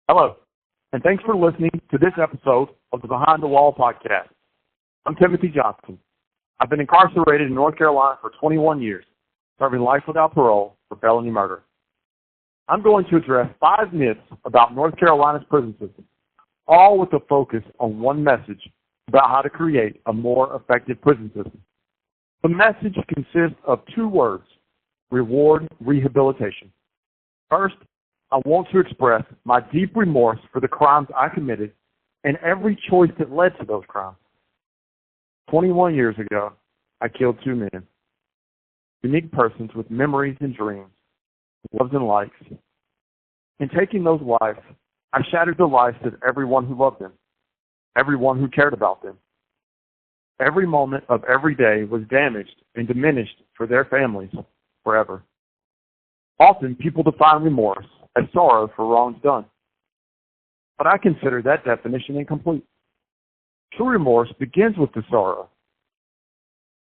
Hello, and thanks for listening to this episode of the Behind the Wall podcast. I'm Timothy Johnson. I've been incarcerated in North Carolina for 21 years, serving life without parole for felony murder. I'm going to address 5 myths about North Carolina's prison system, all with a focus on one message about how to create a more effective prison system. The message consists of 2 words: reward rehabilitation. First, I want to express my deep remorse for the crimes I committed and every choice that led to those crimes. 21 years ago, I killed 2 men, unique persons with memories and dreams, loves and likes. In taking those lives, I shattered the lives of everyone who loved them, everyone who cared about them. Every moment of every day was damaged and diminished for their families forever. Often, people define remorse as sorrow for wrongs done. But I consider that definition incomplete. True remorse begins with the sorrow,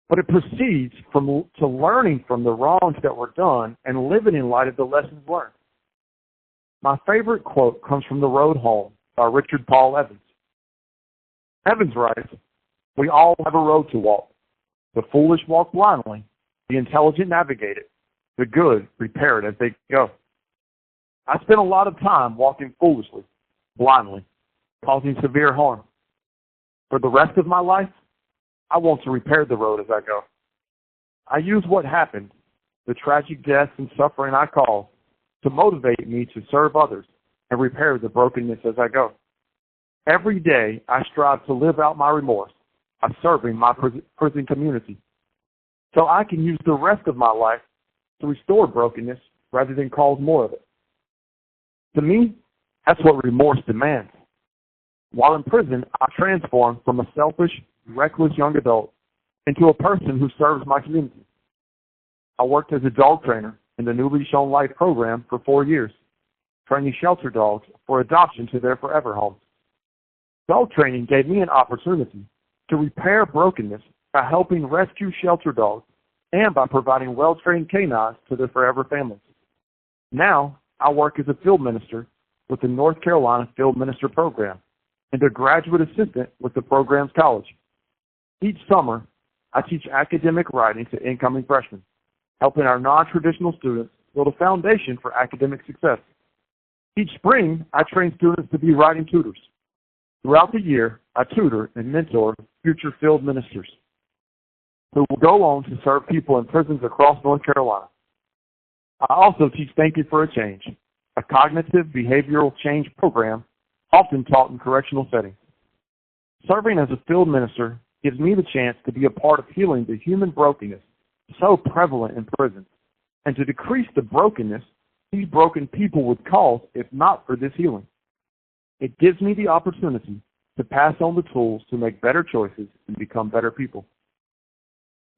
but it proceeds to learning from the wrongs that were done and living in light of the lessons learned. My favorite quote comes from The Road Home by Richard Paul Evans. Evans writes, "We all have a road to walk. The foolish walk blindly, the intelligent navigate it, the good repair it as they go." I spent a lot of time walking foolishly, blindly, causing severe harm. For the rest of my life, I want to repair the road as I go. I use what happened, the tragic deaths and suffering I caused, to motivate me to serve others and repair the brokenness as I go. Every day, I strive to live out my remorse by serving my prison community, so I can use the rest of my life to restore brokenness rather than cause more of it. To me, that's what remorse demands. While in prison, I transformed from a selfish, reckless young adult into a person who serves my community. I worked as a dog trainer in the Newly Shown Life program for 4 years, training shelter dogs for adoption to their forever homes. Dog training gave me an opportunity to repair brokenness by helping rescue shelter dogs and by providing well-trained canines to their forever families. Now, I work as a field minister with the North Carolina Field Minister Program and a graduate assistant with the program's college. Each summer, I teach academic writing to incoming freshmen, helping our non-traditional students build a foundation for academic success. Each spring, I train students to be writing tutors. Throughout the year, I tutor and mentor future field ministers who will go on to serve people in prisons across North Carolina. I also teach Thank You for a Change, a cognitive behavioral change program often taught in correctional settings. Serving as a field minister gives me the chance to be a part of healing the human brokenness so prevalent in prisons and to decrease the brokenness these broken people would cause if not for this healing. It gives me the opportunity to pass on the tools to make better choices and become better people.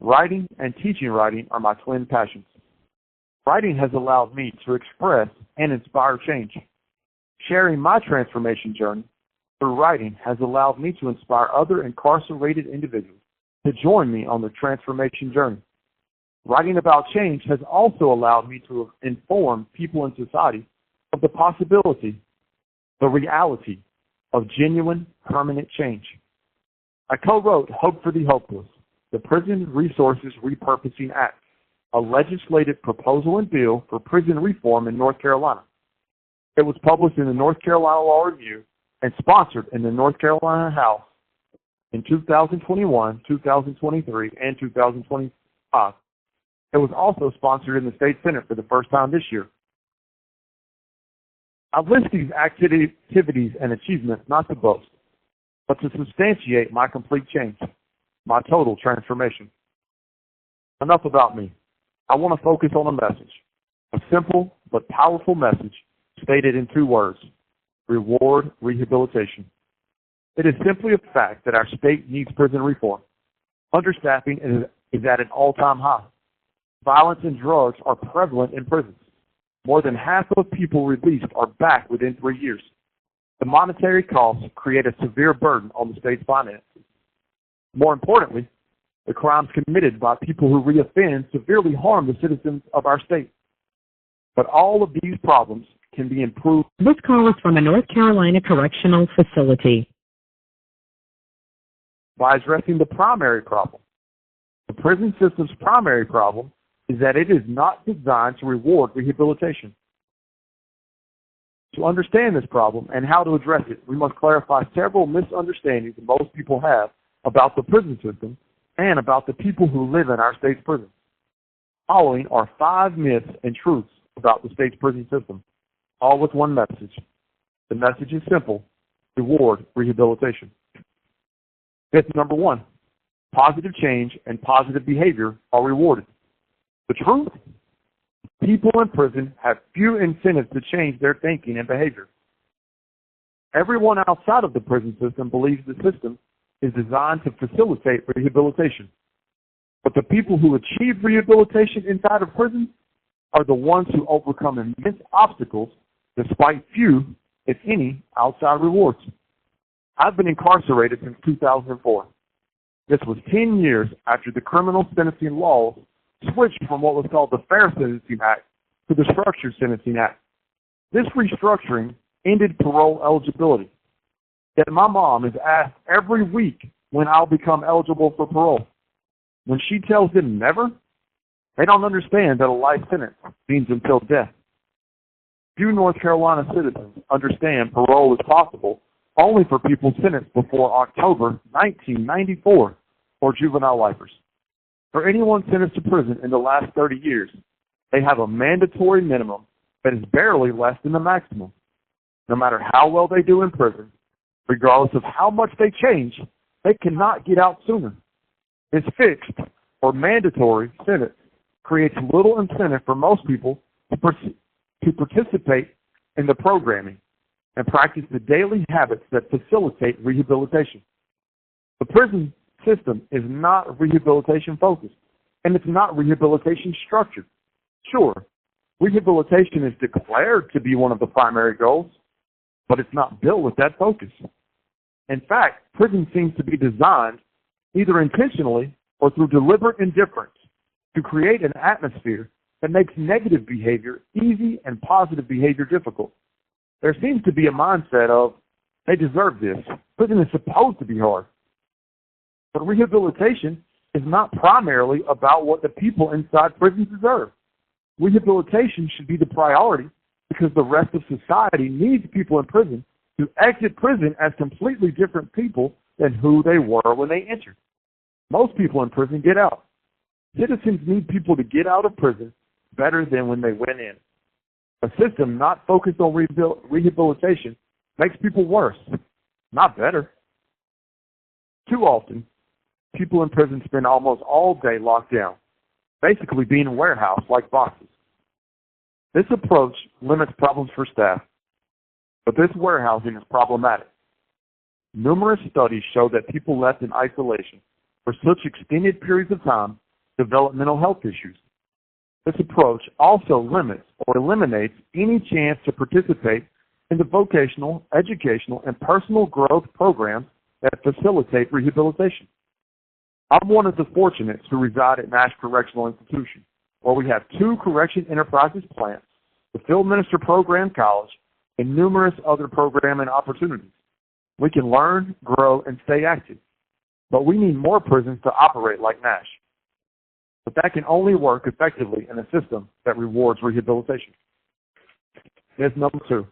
Writing and teaching writing are my twin passions. Writing has allowed me to express and inspire change. Sharing my transformation journey through writing has allowed me to inspire other incarcerated individuals to join me on the transformation journey. Writing about change has also allowed me to inform people in society of the possibility, the reality of genuine, permanent change. I co-wrote Hope for the Hopeless, the Prison Resources Repurposing Act, a legislative proposal and bill for prison reform in North Carolina. It was published in the North Carolina Law Review and sponsored in the North Carolina House in 2021, 2023, and 2025. It was also sponsored in the State Senate for the first time this year. I list these activities and achievements not to boast, but to substantiate my complete change, my total transformation. Enough about me. I want to focus on a message, a simple but powerful message stated in 2 words: reward rehabilitation. It is simply a fact that our state needs prison reform. Understaffing is at an all-time high. Violence and drugs are prevalent in prisons. More than half of people released are back within 3 years. The monetary costs create a severe burden on the state's finances. More importantly, the crimes committed by people who reoffend severely harm the citizens of our state. But all of these problems can be improved. This call is from a North Carolina correctional facility. By addressing the primary problem. The prison system's primary problem is that it is not designed to reward rehabilitation. To understand this problem and how to address it, we must clarify several misunderstandings that most people have about the prison system and about the people who live in our state's prisons. Following are 5 myths and truths about the state's prison system, all with one message. The message is simple: reward rehabilitation. Myth number 1, positive change and positive behavior are rewarded. The truth? People in prison have few incentives to change their thinking and behavior. Everyone outside of the prison system believes the system is designed to facilitate rehabilitation. But the people who achieve rehabilitation inside of prison are the ones who overcome immense obstacles despite few, if any, outside rewards. I've been incarcerated since 2004. This was 10 years after the criminal sentencing laws switched from what was called the Fair Sentencing Act to the Structured Sentencing Act. This restructuring ended parole eligibility. Yet my mom is asked every week when I'll become eligible for parole. When she tells them never, they don't understand that a life sentence means until death. Few North Carolina citizens understand parole is possible only for people sentenced before October 1994 or juvenile lifers. For anyone sentenced to prison in the last 30 years, they have a mandatory minimum that is barely less than the maximum. No matter how well they do in prison, regardless of how much they change, they cannot get out sooner. This fixed or mandatory sentence creates little incentive for most people to participate in the programming and practice the daily habits that facilitate rehabilitation. The prison system is not rehabilitation focused, and it's not rehabilitation structured. Sure, rehabilitation is declared to be one of the primary goals, but it's not built with that focus. In fact, prison seems to be designed, either intentionally or through deliberate indifference, to create an atmosphere that makes negative behavior easy and positive behavior difficult. There seems to be a mindset of, they deserve this. Prison is supposed to be hard. But rehabilitation is not primarily about what the people inside prison deserve. Rehabilitation should be the priority because the rest of society needs people in prison to exit prison as completely different people than who they were when they entered. Most people in prison get out. Citizens need people to get out of prison better than when they went in. A system not focused on rehabilitation makes people worse, not better. Too often, people in prison spend almost all day locked down, basically being a warehouse like boxes. This approach limits problems for staff, but this warehousing is problematic. Numerous studies show that people left in isolation for such extended periods of time develop mental health issues. This approach also limits or eliminates any chance to participate in the vocational, educational, and personal growth programs that facilitate rehabilitation. I'm one of the fortunates who reside at Nash Correctional Institution, where we have 2 Correction Enterprises plants, the Field Minister Program College, and numerous other programming opportunities. We can learn, grow, and stay active, but we need more prisons to operate like Nash. But that can only work effectively in a system that rewards rehabilitation. Myth number 2.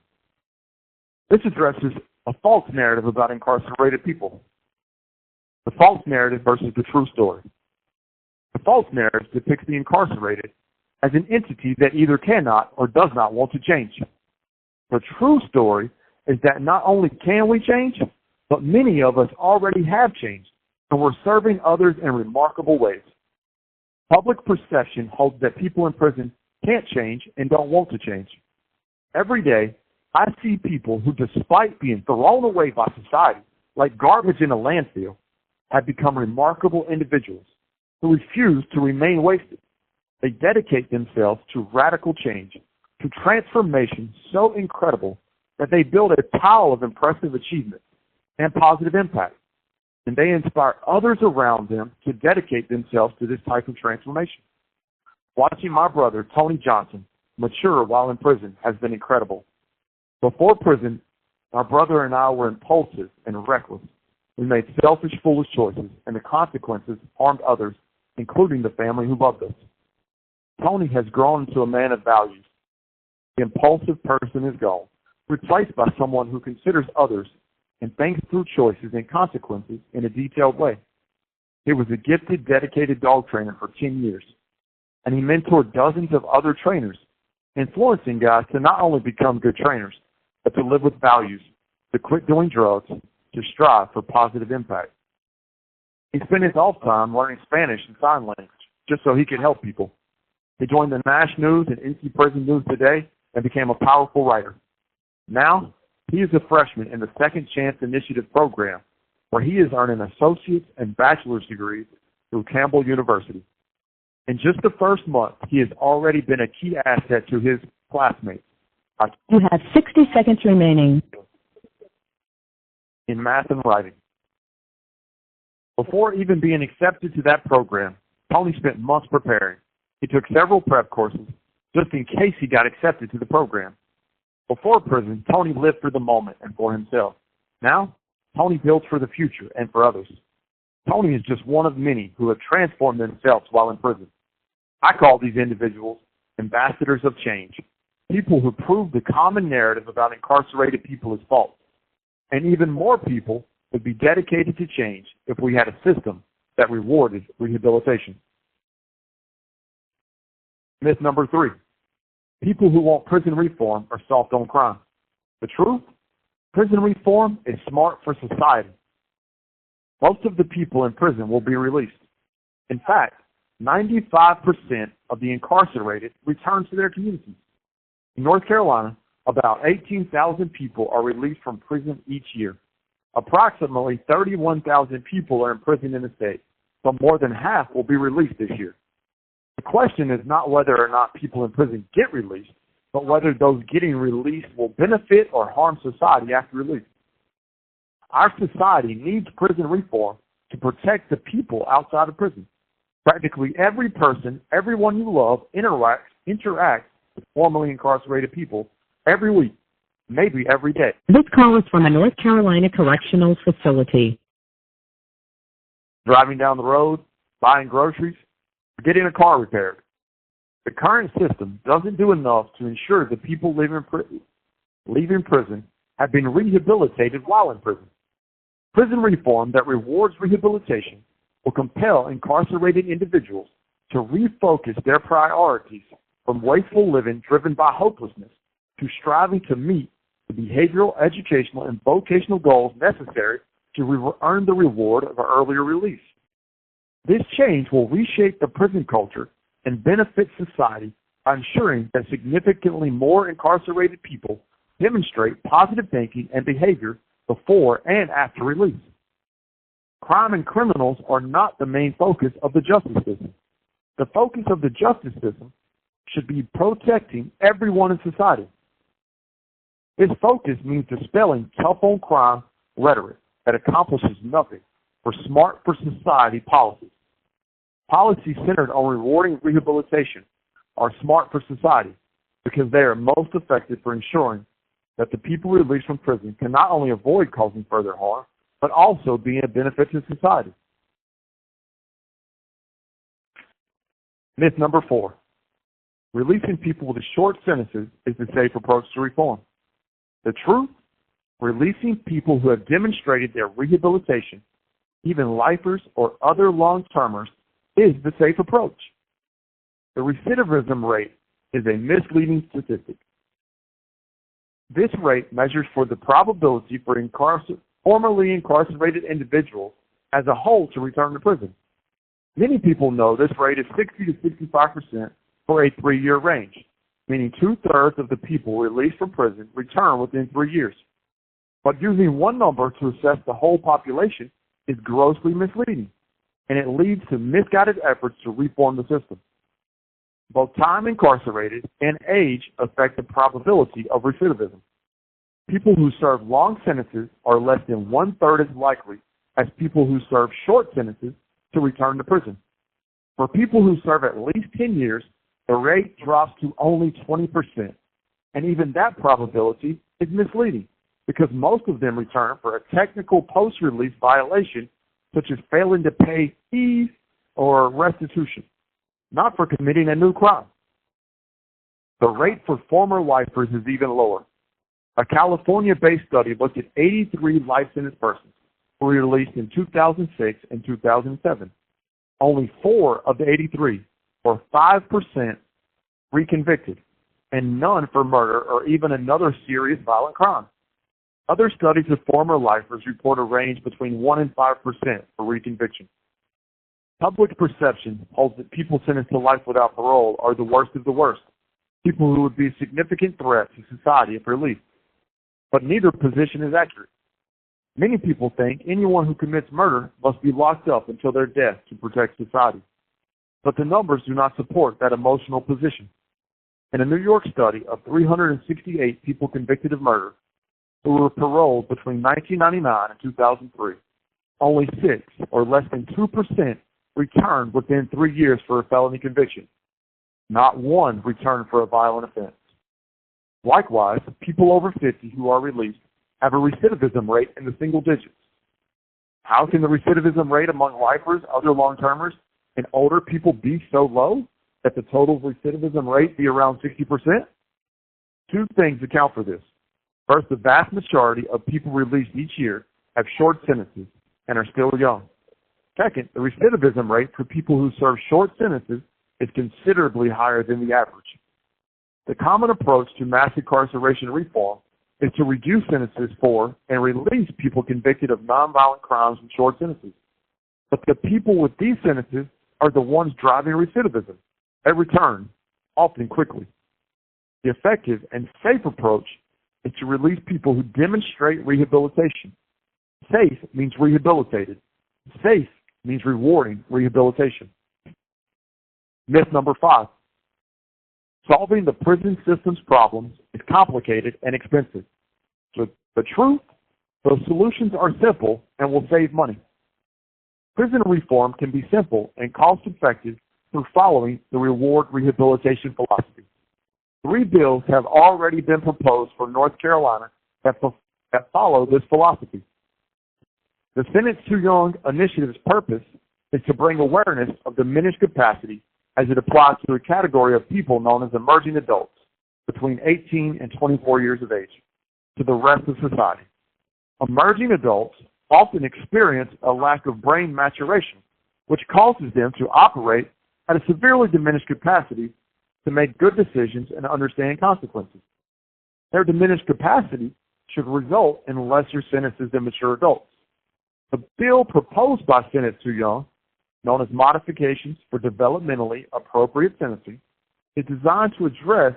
This addresses a false narrative about incarcerated people. The false narrative versus the true story. The false narrative depicts the incarcerated as an entity that either cannot or does not want to change. The true story is that not only can we change, but many of us already have changed, and we're serving others in remarkable ways. Public perception holds that people in prison can't change and don't want to change. Every day, I see people who, despite being thrown away by society like garbage in a landfill, have become remarkable individuals who refuse to remain wasted. They dedicate themselves to radical change, to transformation so incredible that they build a pile of impressive achievements and positive impact. And they inspire others around them to dedicate themselves to this type of transformation. Watching my brother, Tony Johnson, mature while in prison has been incredible. Before prison, my brother and I were impulsive and reckless. We made selfish, foolish choices, and the consequences harmed others, including the family who loved us. Tony has grown into a man of values. The impulsive person is gone, replaced by someone who considers others and thinks through choices and consequences in a detailed way. He was a gifted, dedicated dog trainer for 10 years, and he mentored dozens of other trainers, influencing guys to not only become good trainers, but to live with values, to quit doing drugs, to strive for positive impact. He spent his off time learning Spanish and sign language just so he could help people. He joined the Nash News and NC Prison News Today and became a powerful writer. Now, he is a freshman in the Second Chance Initiative program, where he is earning associate's and bachelor's degrees through Campbell University. In just the first month, he has already been a key asset to his classmates. You have 60 seconds remaining. In math and writing. Before even being accepted to that program, Tony spent months preparing. He took several prep courses just in case he got accepted to the program. Before prison, Tony lived for the moment and for himself. Now, Tony builds for the future and for others. Tony is just one of many who have transformed themselves while in prison. I call these individuals ambassadors of change, people who prove the common narrative about incarcerated people is false. And even more people would be dedicated to change if we had a system that rewarded rehabilitation. Myth number 3. People who want prison reform are soft on crime. The truth? Prison reform is smart for society. Most of the people in prison will be released. In fact, 95% of the incarcerated return to their communities. In North Carolina, about 18,000 people are released from prison each year. Approximately 31,000 people are in prison in the state, so more than half will be released this year. The question is not whether or not people in prison get released, but whether those getting released will benefit or harm society after release. Our society needs prison reform to protect the people outside of prison. Practically every person, everyone you love, interacts with formerly incarcerated people every week, maybe every day. This call is from a North Carolina correctional facility. Driving down the road, buying groceries, or getting a car repaired. The current system doesn't do enough to ensure that people leaving prison have been rehabilitated while in prison. Prison reform that rewards rehabilitation will compel incarcerated individuals to refocus their priorities from wasteful living driven by hopelessness to striving to meet the behavioral, educational, and vocational goals necessary to earn the reward of an earlier release. This change will reshape the prison culture and benefit society by ensuring that significantly more incarcerated people demonstrate positive thinking and behavior before and after release. Crime and criminals are not the main focus of the justice system. The focus of the justice system should be protecting everyone in society. This focus means dispelling tough-on-crime rhetoric that accomplishes nothing for smart for society policies. Policies centered on rewarding rehabilitation are smart for society because they are most effective for ensuring that the people released from prison can not only avoid causing further harm, but also be a benefit to society. Myth number 4. Releasing people with short sentences is the safe approach to reform. The truth? Releasing people who have demonstrated their rehabilitation, even lifers or other long-termers, is the safe approach. The recidivism rate is a misleading statistic. This rate measures for the probability for formerly incarcerated individuals as a whole to return to prison. Many people know this rate is 60 to 65% for a 3-year range, meaning 2/3 of the people released from prison return within 3 years. But using one number to assess the whole population is grossly misleading, and it leads to misguided efforts to reform the system. Both time incarcerated and age affect the probability of recidivism. People who serve long sentences are less than 1/3 as likely as people who serve short sentences to return to prison. For people who serve at least 10 years, the rate drops to only 20%, and even that probability is misleading because most of them return for a technical post-release violation such as failing to pay fees or restitution, not for committing a new crime. The rate for former lifers is even lower. A California-based study looked at 83 life-sentenced persons who were released in 2006 and 2007. Only 4 of the 83, or 5%, reconvicted, and none for murder or even another serious violent crime. Other studies of former lifers report a range between 1 and 5% for reconviction. Public perception holds that people sentenced to life without parole are the worst of the worst, people who would be a significant threat to society if released. But neither position is accurate. Many people think anyone who commits murder must be locked up until their death to protect society. But the numbers do not support that emotional position. In a New York study of 368 people convicted of murder who were paroled between 1999 and 2003, only 6, or less than 2%, returned within 3 years for a felony conviction. Not one returned for a violent offense. Likewise, people over 50 who are released have a recidivism rate in the single digits. How can the recidivism rate among lifers, other long-termers, and older people be so low that the total recidivism rate be around 60%? 2 things account for this. First, the vast majority of people released each year have short sentences and are still young. Second, the recidivism rate for people who serve short sentences is considerably higher than the average. The common approach to mass incarceration reform is to reduce sentences for and release people convicted of nonviolent crimes with short sentences. But the people with these sentences are the ones driving recidivism at return, often quickly. The effective and safe approach is to release people who demonstrate rehabilitation. Safe means rehabilitated. Safe means rewarding rehabilitation. Myth number 5. Solving the prison system's problems is complicated and expensive. So the truth, those solutions are simple and will save money. Prison reform can be simple and cost-effective through following the reward rehabilitation philosophy. 3 bills have already been proposed for North Carolina that follow this philosophy. The Sentence Too Young initiative's purpose is to bring awareness of diminished capacity as it applies to a category of people known as emerging adults between 18 and 24 years of age to the rest of society. Emerging adults often experience a lack of brain maturation, which causes them to operate at a severely diminished capacity to make good decisions and understand consequences. Their diminished capacity should result in lesser sentences than mature adults. The bill proposed by Sentence Too Young, known as Modifications for Developmentally Appropriate Sentencing, is designed to address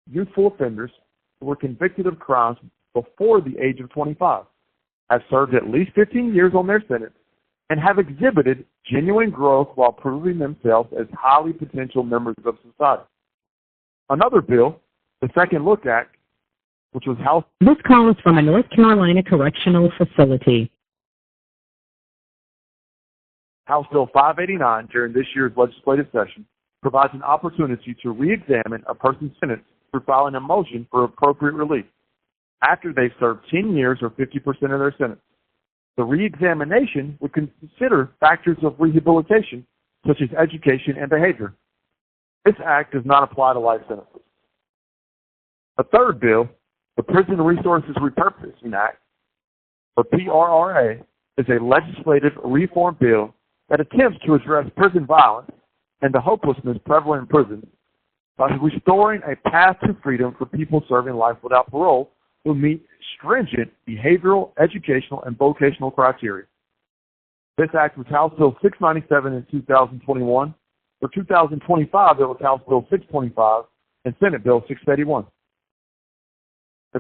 youthful offenders who were convicted of crimes before the age of 25, have served at least 15 years on their sentence, and have exhibited genuine growth while proving themselves as highly potential members of society. Another bill, the Second Look Act, which was House... This call is from a North Carolina correctional facility. House Bill 589 during this year's legislative session provides an opportunity to re-examine a person's sentence through filing a motion for appropriate relief after they've served 10 years or 50% of their sentence. The re-examination would consider factors of rehabilitation such as education and behavior. This act does not apply to life sentences. A third bill, the Prison Resources Repurposing Act, or PRRA, is a legislative reform bill that attempts to address prison violence and the hopelessness prevalent in prisons by restoring a path to freedom for people serving life without parole who meet stringent behavioral, educational, and vocational criteria. This act was House Bill 697 in 2021. For 2025, it was House Bill 625 and Senate Bill 681. The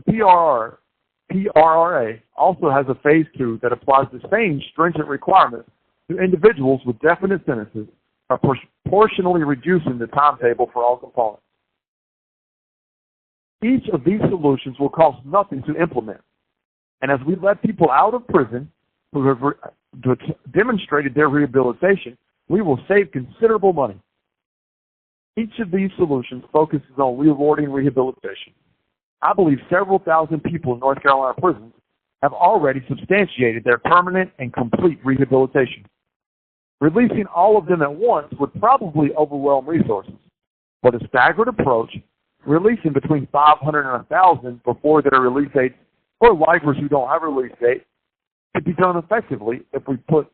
PRRA also has a Phase 2 that applies the same stringent requirements to individuals with definite sentences by proportionally reducing the timetable for all components. Each of these solutions will cost nothing to implement. And as we let people out of prison who have demonstrated their rehabilitation, we will save considerable money. Each of these solutions focuses on rewarding rehabilitation. I believe several thousand people in North Carolina prisons have already substantiated their permanent and complete rehabilitation. Releasing all of them at once would probably overwhelm resources, but a staggered approach, releasing between 500 and 1,000 before their release dates, or lifers who don't have a release date, could be done effectively if we put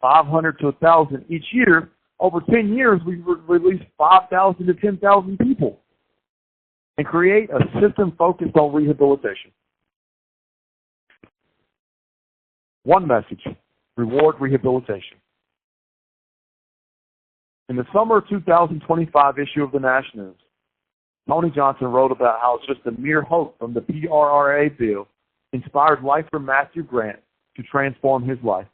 500 to 1,000 each year. Over 10 years, we would release 5,000 to 10,000 people and create a system focused on rehabilitation. One message: reward rehabilitation. In the summer 2025 issue of the Nash News, Tony Johnson wrote about how just a mere hope from the PRRA bill inspired lifer Matthew Grant to transform his life.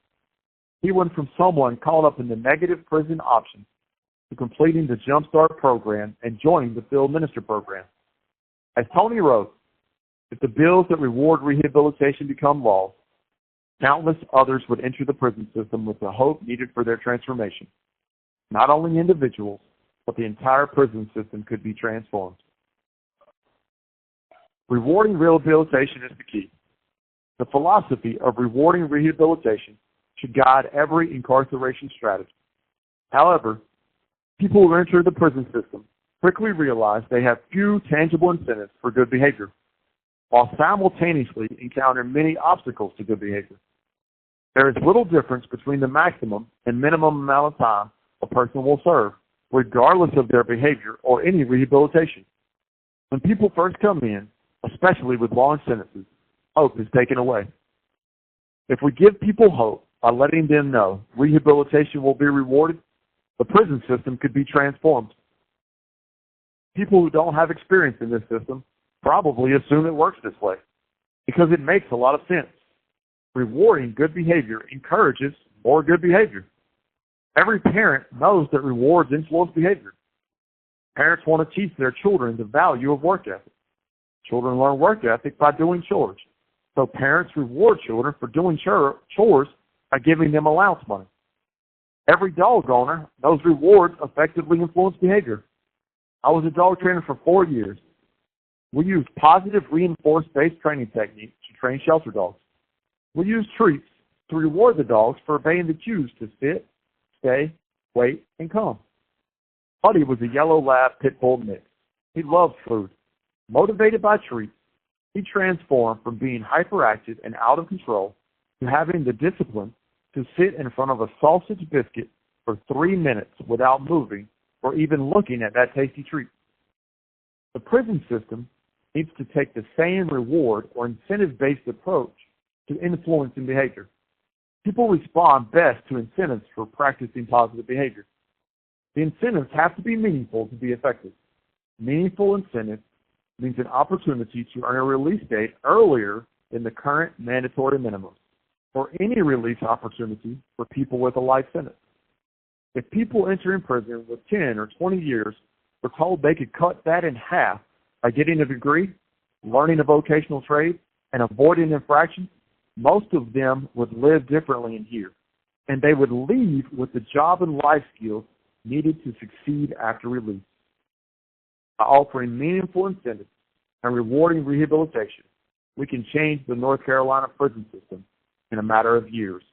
He went from someone caught up in the negative prison option to completing the Jumpstart program and joining the Field Minister program. As Tony wrote, if the bills that reward rehabilitation become laws, countless others would enter the prison system with the hope needed for their transformation. Not only individuals, but the entire prison system could be transformed. Rewarding rehabilitation is the key. The philosophy of rewarding rehabilitation should guide every incarceration strategy. However, people who enter the prison system quickly realize they have few tangible incentives for good behavior, while simultaneously encountering many obstacles to good behavior. There is little difference between the maximum and minimum amount of time a person will serve, regardless of their behavior or any rehabilitation. When people first come in, especially with long sentences, hope is taken away. If we give people hope by letting them know rehabilitation will be rewarded, the prison system could be transformed. People who don't have experience in this system probably assume it works this way because it makes a lot of sense. Rewarding good behavior encourages more good behavior. Every parent knows that rewards influence behavior. Parents want to teach their children the value of work ethic. Children learn work ethic by doing chores. So parents reward children for doing chores by giving them allowance money. Every dog owner knows rewards effectively influence behavior. I was a dog trainer for 4 years. We used positive reinforced-based training techniques to train shelter dogs. We used treats to reward the dogs for obeying the cues to sit, stay, wait, and come. Buddy was a yellow lab pit bull mix. He loved food. Motivated by treats, he transformed from being hyperactive and out of control to having the discipline to sit in front of a sausage biscuit for 3 minutes without moving or even looking at that tasty treat. The prison system needs to take the same reward or incentive-based approach to influencing behavior. People respond best to incentives for practicing positive behavior. The incentives have to be meaningful to be effective. Meaningful incentive means an opportunity to earn a release date earlier than the current mandatory minimums, or any release opportunity for people with a life sentence. If people entering prison with 10 or 20 years were told they could cut that in half by getting a degree, learning a vocational trade, and avoiding infractions, most of them would live differently in here, and they would leave with the job and life skills needed to succeed after release. By offering meaningful incentives and rewarding rehabilitation, we can change the North Carolina prison system in a matter of years.